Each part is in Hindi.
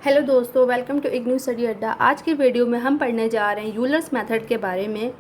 हेलो दोस्तों, वेलकम टू इग्नू स्टडी अड्डा। आज की वीडियो में हम पढ़ने जा रहे हैं यूलर्स मेथड के बारे में,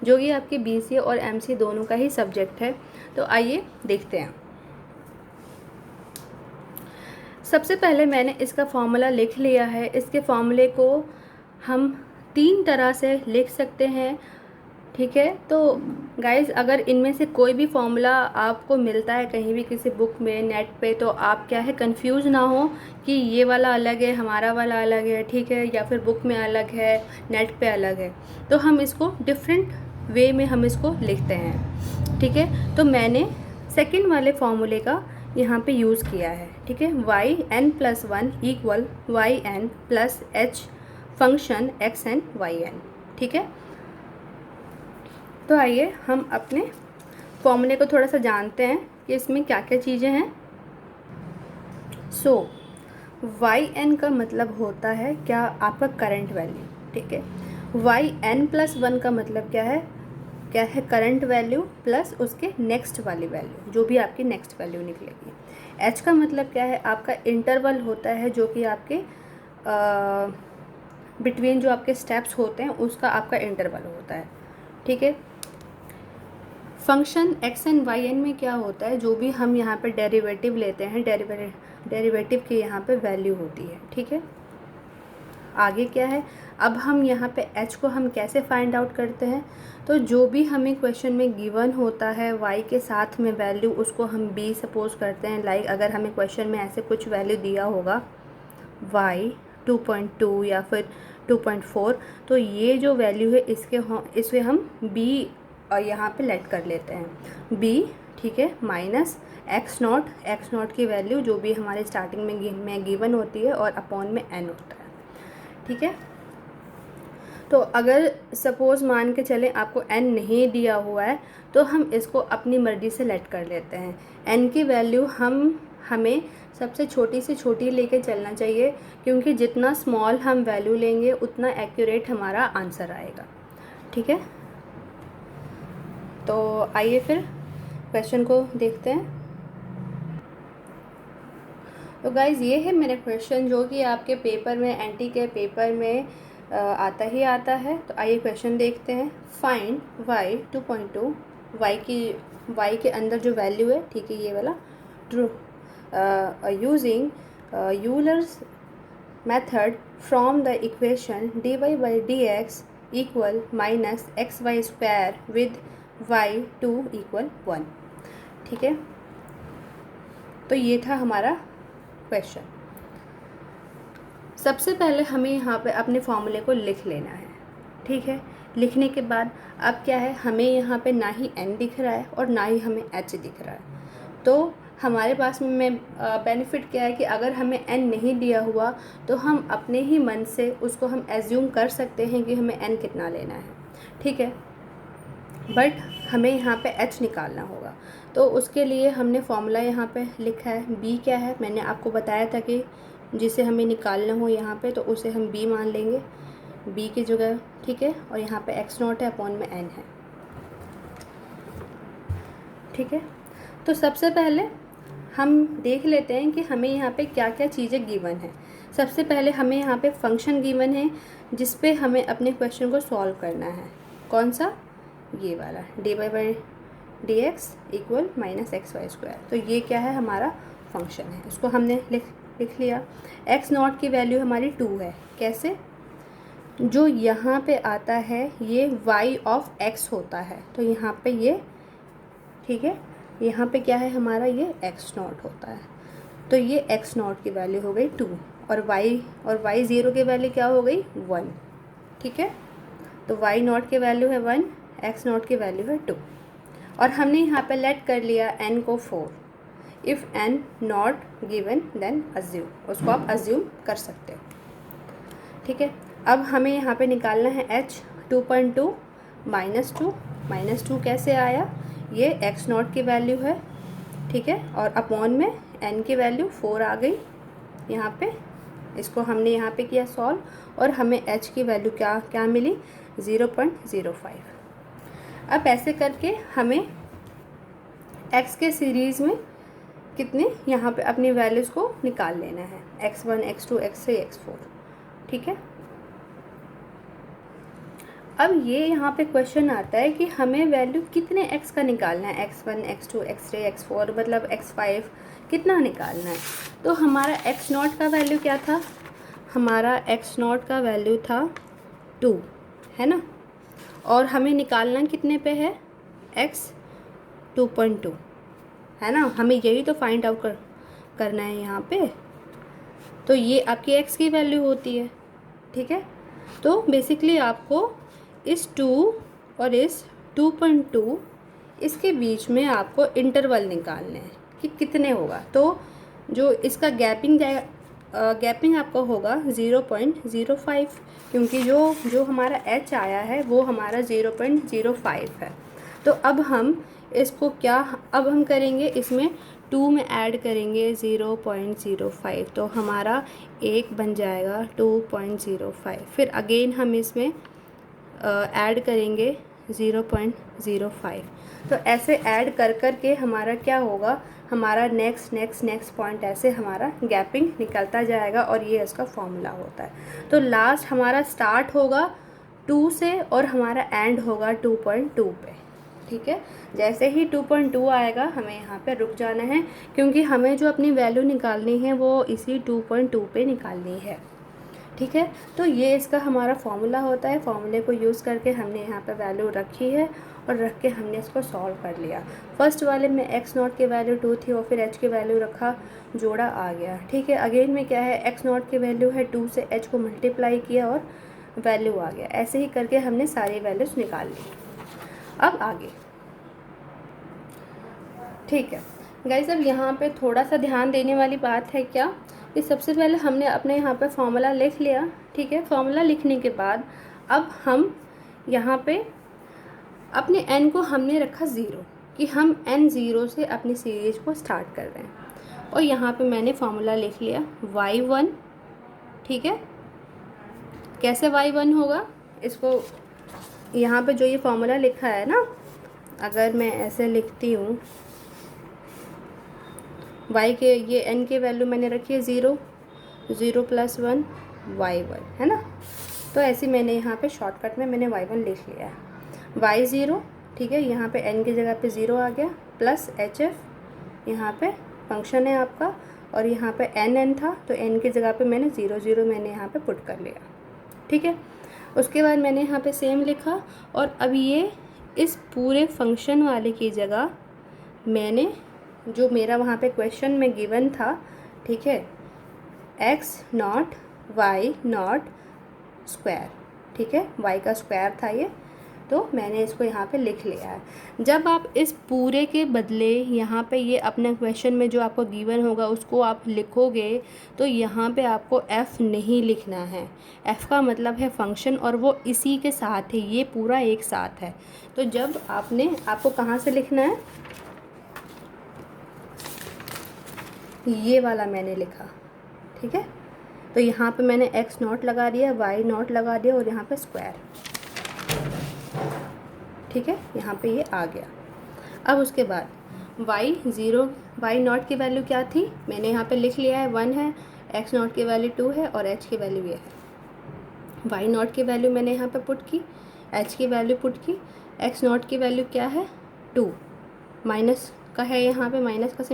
जो कि आपके बीसीए और एमसीए दोनों का ही सब्जेक्ट है। तो आइए देखते हैं। सबसे पहले मैंने इसका फॉर्मूला लिख लिया है। इसके फॉर्मूले को हम 3 तरह से लिख सकते हैं, ठीक है। तो गाइज़, अगर इनमें से कोई भी फॉर्मूला आपको मिलता है कहीं भी किसी बुक में, नेट पे, तो आप क्या है कंफ्यूज ना हो कि ये वाला अलग है, हमारा वाला अलग है, ठीक है, या फिर बुक में अलग है, नेट पे अलग है। तो हम इसको डिफरेंट वे में हम इसको लिखते हैं, ठीक है। तो मैंने सेकंड वाले फॉर्मूले का यहाँ पे यूज़ किया है, ठीक है। yn+1 equal yn plus h function xn yn, ठीक है। तो आइए हम अपने फॉर्मूले को थोड़ा सा जानते हैं कि इसमें क्या क्या चीज़ें हैं। सो yn का मतलब होता है क्या, आपका करंट वैल्यू, ठीक है। yn+1 का मतलब क्या है करंट वैल्यू प्लस उसके नेक्स्ट वाली वैल्यू, जो भी आपकी नेक्स्ट वैल्यू निकलेगी। h का मतलब क्या है, आपका इंटरवल होता है, जो कि आपके बिटवीन जो आपके स्टेप्स होते हैं उसका आपका इंटरवल होता है, ठीक है। Function x n y n में क्या होता है, जो भी हम यहाँ पे डेरिवेटिव लेते हैं, डेरिवेटिव की यहाँ पे वैल्यू होती है, ठीक है। आगे क्या है, अब हम यहाँ पे h को हम कैसे फाइंड आउट करते हैं, तो जो भी हमें क्वेश्चन में गिवन होता है y के साथ में वैल्यू, उसको हम b सपोज करते हैं। लाइक अगर हमें क्वेश्चन में ऐसे कुछ वैल्यू दिया होगा y 2.2 या फिर 2.4, तो ये जो वैल्यू है इसे हम b और यहाँ पे लेट कर लेते हैं b, ठीक है, माइनस एक्स नॉट की वैल्यू जो भी हमारे स्टार्टिंग में गिवन होती है और अपॉन में n होता है, ठीक है। तो अगर सपोज़ मान के चलें आपको n नहीं दिया हुआ है, तो हम इसको अपनी मर्ज़ी से लेट कर लेते हैं। n की वैल्यू हमें सबसे छोटी से छोटी लेके चलना चाहिए, क्योंकि जितना स्मॉल हम वैल्यू लेंगे उतना एक्यूरेट हमारा आंसर आएगा, ठीक है। तो आइए फिर क्वेश्चन को देखते हैं। तो गाइज़, ये है मेरा क्वेश्चन, जो कि आपके पेपर में, एनटी के पेपर में आता ही आता है। तो आइए क्वेश्चन देखते हैं। फाइंड y 2.2, y के अंदर जो वैल्यू है, ठीक है, ये वाला true, using Euler's method from the equation dy/dx equal minus xy² with y2 equal 1, ठीक है। तो ये था हमारा क्वेश्चन। सबसे पहले हमें यहाँ पे अपने फॉर्मूले को लिख लेना है, ठीक है। लिखने के बाद अब क्या है, हमें यहाँ पे ना ही n दिख रहा है और ना ही हमें h दिख रहा है। तो हमारे पास में बेनिफिट क्या है कि अगर हमें n नहीं दिया हुआ तो हम अपने ही मन से उसको हम एज्यूम कर सकते हैं कि हमें n कितना लेना है, ठीक है। बट हमें यहाँ पे h निकालना होगा, तो उसके लिए हमने फॉर्मूला यहाँ पे लिखा है। b क्या है, मैंने आपको बताया था कि जिसे हमें निकालना हो यहाँ पे, तो उसे हम b मान लेंगे, b की जगह, ठीक है। और यहाँ पे x0 है, अपॉन में n है, ठीक है। तो सबसे पहले हम देख लेते हैं कि हमें यहाँ पे क्या क्या चीज़ें गिवन है। सबसे पहले हमें यहाँ पे फंक्शन गिवन है, जिस पे हमें अपने क्वेश्चन को सॉल्व करना है। कौन सा, ये वाला dy/dx इक्वल माइनस xy²। तो ये क्या है, हमारा फंक्शन है, इसको हमने लिख लिया। x0 की वैल्यू हमारी 2 है। कैसे, जो यहाँ पे आता है ये y ऑफ x होता है, तो यहाँ पे ये, ठीक है, यहाँ पे क्या है हमारा, ये x0 होता है। तो ये x0 की वैल्यू हो गई 2 और y0 की वैल्यू क्या हो गई, 1, ठीक है। तो y0 की वैल्यू है 1, x0 की वैल्यू है 2, और हमने यहाँ पे लेट कर लिया n को 4। If n not given then assume, उसको आप अज्यूम कर सकते हो, ठीक है। अब हमें यहाँ पे निकालना है h 2.2 -2 कैसे आया, ये x0 की वैल्यू है, ठीक है, और अपॉन में n की वैल्यू 4 आ गई यहाँ पे। इसको हमने यहाँ पे किया सॉल्व, और हमें h की वैल्यू क्या मिली, 0.05। अब ऐसे करके हमें x के सीरीज़ में कितने यहाँ पे अपनी वैल्यूज़ को निकाल लेना है, x1 x2 x3 x4, ठीक है। अब ये यहाँ पे क्वेश्चन आता है कि हमें वैल्यू कितने x का निकालना है, x1 x2 x3 x4 मतलब x5 कितना निकालना है। तो हमारा x0 का वैल्यू क्या था, हमारा x0 का वैल्यू था 2, है ना, और हमें निकालना कितने पे है, x 2.2, है ना, हमें यही तो फाइंड आउट करना है यहाँ पे। तो ये आपकी x की वैल्यू होती है, ठीक है। तो बेसिकली आपको इस 2 और इस 2.2 इसके बीच में आपको इंटरवल निकालने हैं कि कितने होगा। तो जो इसका गैपिंग आपका होगा 0.05, क्योंकि जो हमारा h आया है वो हमारा 0.05 है। तो अब हम इसको अब हम करेंगे, इसमें 2 में ऐड करेंगे 0.05, तो हमारा 1 बन जाएगा 2.05। फिर अगेन हम इसमें ऐड करेंगे 0.05। तो ऐसे ऐड कर के हमारा क्या होगा, हमारा नेक्स्ट पॉइंट ऐसे हमारा गैपिंग निकलता जाएगा, और ये इसका फॉर्मूला होता है। तो लास्ट हमारा स्टार्ट होगा 2 से और हमारा एंड होगा 2.2 पे, ठीक है। जैसे ही 2.2 आएगा हमें यहाँ पे रुक जाना है, क्योंकि हमें जो अपनी वैल्यू निकालनी है वो इसी 2.2 पे निकालनी है, ठीक है। तो ये इसका हमारा फॉर्मूला होता है। फॉर्मूले को यूज़ करके हमने यहाँ पे वैल्यू रखी है और रख के हमने इसको सॉल्व कर लिया। फर्स्ट वाले में x0 की वैल्यू 2 थी और फिर h की वैल्यू रखा, जोड़ा आ गया, ठीक है। अगेन में क्या है, x0 की वैल्यू है 2 से h को मल्टीप्लाई किया और वैल्यू आ गया। ऐसे ही करके हमने सारी वैल्यूज़ निकाल ली। अब आगे, ठीक है गाइस। अब यहाँ पे थोड़ा सा ध्यान देने वाली बात है क्या, कि सबसे पहले हमने अपने यहाँ पे फॉर्मूला लिख लिया, ठीक है। फॉर्मूला लिखने के बाद अब हम यहाँ पे अपने n को हमने रखा 0, कि हम n0 से अपनी सीरीज को स्टार्ट कर रहे हैं। और यहाँ पे मैंने फॉर्मूला लिख लिया y1, ठीक है। कैसे y1 होगा, इसको यहाँ पे जो ये फॉर्मूला लिखा है ना, अगर मैं ऐसे लिखती हूँ, y के ये n की वैल्यू मैंने रखी है 0 + 1 y1, है ना। तो ऐसे मैंने यहाँ पे शॉर्टकट में मैंने y1 लिख लिया है, y0, ठीक है। यहाँ पे n की जगह पे 0 आ गया, प्लस hf यहाँ पे फंक्शन है आपका, और यहाँ पे n था तो n की जगह पे मैंने 0 मैंने यहाँ पे पुट कर लिया, ठीक है। उसके बाद मैंने यहाँ पे सेम लिखा, और अब ये इस पूरे फंक्शन वाले की जगह मैंने जो मेरा वहाँ पे क्वेश्चन में गिवन था, ठीक है, x0 y0 स्क्वायर, ठीक है, y का स्क्वायर था ये, तो मैंने इसको यहाँ पे लिख लिया है। जब आप इस पूरे के बदले यहाँ पे ये अपना क्वेश्चन में जो आपको गिवन होगा उसको आप लिखोगे, तो यहाँ पे आपको f नहीं लिखना है। f का मतलब है फंक्शन, और वो इसी के साथ है, ये पूरा एक साथ है। तो जब आपको कहाँ से लिखना है, ये वाला मैंने लिखा, ठीक है। तो यहाँ पे मैंने x0 लगा दिया, y0 लगा दिया, और यहाँ पे स्क्वायर, ठीक है, यहाँ पे ये आ गया। अब उसके बाद y0 की वैल्यू क्या थी, मैंने यहाँ पे लिख लिया है 1 है, x0 की वैल्यू 2 है, और h की वैल्यू ये है। y0 की वैल्यू मैंने यहाँ पे पुट की, h की वैल्यू पुट की, x0 की वैल्यू क्या है 2, माइनस का है यहाँ पे, माइनस का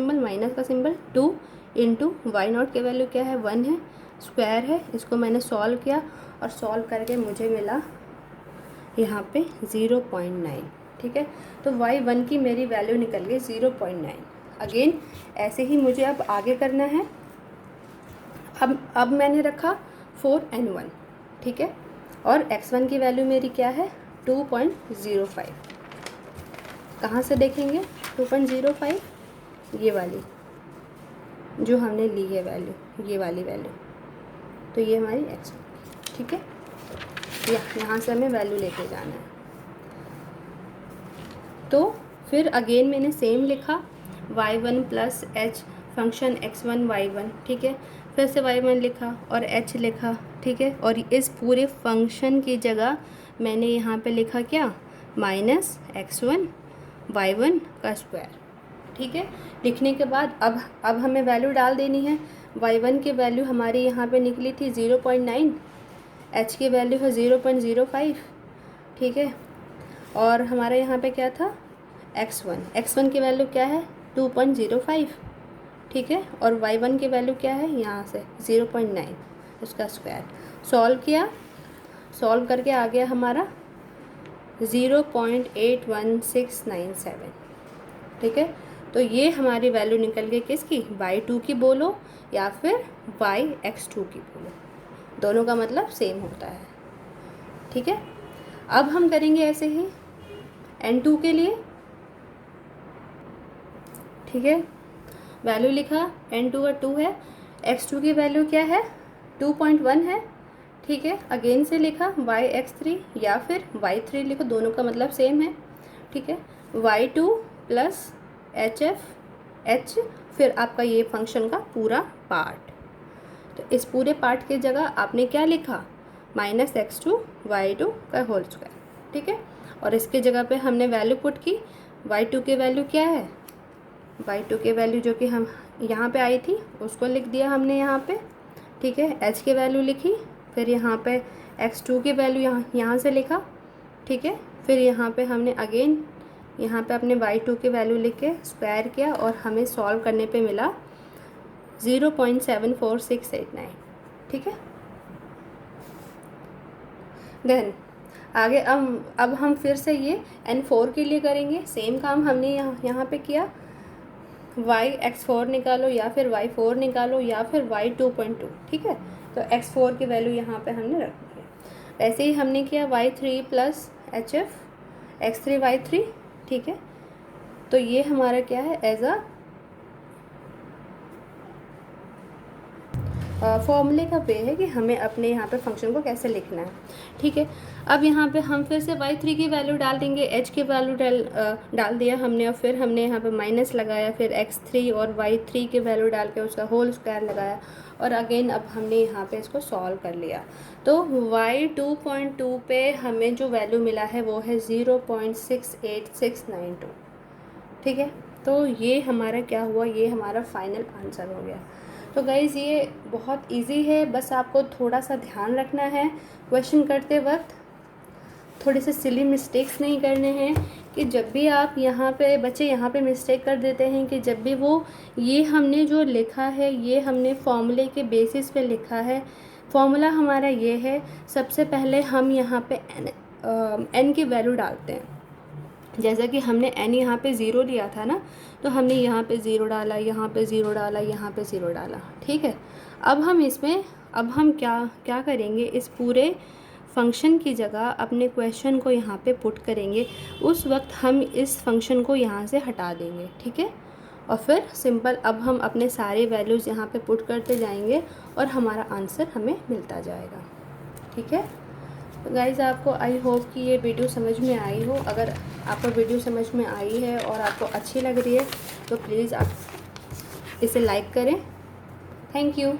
सिंबल 2 इंटू y0 की वैल्यू क्या है 1 है, स्क्वायर है। इसको मैंने सॉल्व किया, और सॉल्व करके मुझे मिला यहाँ पे 0.9, ठीक है। तो y1 की मेरी वैल्यू निकल गई 0.9। अगेन ऐसे ही मुझे अब आगे करना है। अब मैंने रखा 4n1, ठीक है, और x1 की वैल्यू मेरी क्या है 2.05। कहाँ से देखेंगे 2.05, ये वाली जो हमने ली है वैल्यू, ये वाली वैल्यू, तो ये हमारी x1, ठीक है। यहाँ से हमें वैल्यू लेके जाना है। तो फिर अगेन मैंने सेम लिखा y1 plus h function x1 y1, ठीक है। फिर से y1 लिखा और h लिखा, ठीक है। और इस पूरे फंक्शन की जगह मैंने यहाँ पे लिखा क्या, माइनस x1 y1 का स्क्वायर, ठीक है। लिखने के बाद अब हमें वैल्यू डाल देनी है। y1 की वैल्यू हमारी यहाँ पे निकली थी 0.9, h की वैल्यू है 0.05, ठीक है। और हमारा यहाँ पे क्या था x1 की वैल्यू क्या है 2.05, ठीक है। और y1 की वैल्यू क्या है यहाँ से 0.9, उसका स्क्वायर सॉल्व किया। सॉल्व करके आ गया हमारा 0.81697, ठीक है। तो ये हमारी वैल्यू निकल गई किसकी, y2 की बोलो या फिर yx2 की बोलो, दोनों का मतलब सेम होता है, ठीक है। अब हम करेंगे ऐसे ही n2 के लिए, ठीक है। वैल्यू लिखा, n2 का 2 है, x2 की वैल्यू क्या है 2.1 है, ठीक है। अगेन से लिखा yx3 या फिर y3 लिखो, दोनों का मतलब सेम है, ठीक है। y2 प्लस h फिर आपका ये फंक्शन का पूरा पार्ट। तो इस पूरे पार्ट की जगह आपने क्या लिखा -x2 y2 का होल स्क्वायर, ठीक है। और इसके जगह पे हमने वैल्यू पुट की, y2 की वैल्यू क्या है, y2 की वैल्यू जो कि हम यहाँ पे आई थी उसको लिख दिया हमने यहाँ पे, ठीक है। h की वैल्यू लिखी, फिर यहाँ पे x2 की वैल्यू यहाँ से लिखा, ठीक है। फिर यहाँ पे हमने अगेन यहाँ पे अपने y2 की वैल्यू लिख के स्क्वायर किया और हमें सॉल्व करने पे मिला 0.74689, ठीक है। देन आगे अब हम फिर से ये n4 के लिए करेंगे। सेम काम हमने यहाँ पे किया, yx4 निकालो या फिर y4 निकालो या फिर y2.2, ठीक है। तो x4 की वैल्यू यहाँ पे हमने रख दी है। ऐसे ही हमने किया y3 plus hf x3 y3, ठीक है। तो ये हमारा क्या है एज अ फॉर्मूले का वे है कि हमें अपने यहाँ पे फंक्शन को कैसे लिखना है, ठीक है। अब यहाँ पे हम फिर से y3 की वैल्यू डाल देंगे, h की वैल्यू डाल दिया हमने और फिर हमने यहाँ पे माइनस लगाया, फिर x3 और y3 की वैल्यू डाल के उसका होल स्क्वायर लगाया और अगेन अब हमने यहाँ पे इसको सॉल्व कर लिया। तो y2.2 पे हमें जो वैल्यू मिला है वो है 0.68692, ठीक है। तो ये हमारा क्या हुआ, ये हमारा फाइनल आंसर हो गया। तो गाइज़ ये बहुत इजी है, बस आपको थोड़ा सा ध्यान रखना है क्वेश्चन करते वक्त, थोड़े से सिली मिस्टेक्स नहीं करने हैं कि जब भी आप यहाँ पे बच्चे यहाँ पे मिस्टेक कर देते हैं कि जब भी वो ये हमने जो लिखा है ये हमने फॉर्मूले के बेसिस पे लिखा है। फॉर्मूला हमारा ये है, सबसे पहले हम यहाँ पे n की वैल्यू डालते हैं। जैसा कि हमने n यहाँ पे 0 लिया था ना, तो हमने यहाँ पे 0 डाला, यहाँ पे 0 डाला, यहाँ पे 0 डाला, ठीक है। अब हम क्या करेंगे, इस पूरे फंक्शन की जगह अपने क्वेश्चन को यहाँ पे पुट करेंगे। उस वक्त हम इस फंक्शन को यहाँ से हटा देंगे, ठीक है। और फिर सिंपल अब हम अपने सारे वैल्यूज़ यहाँ पे पुट करते जाएंगे और हमारा आंसर हमें मिलता जाएगा, ठीक है। तो गाइज़ आपको आई होप कि ये वीडियो समझ में आई हो। अगर आपको वीडियो समझ में आई है और आपको अच्छी लग रही है तो प्लीज़ आप इसे लाइक करें। Thank you.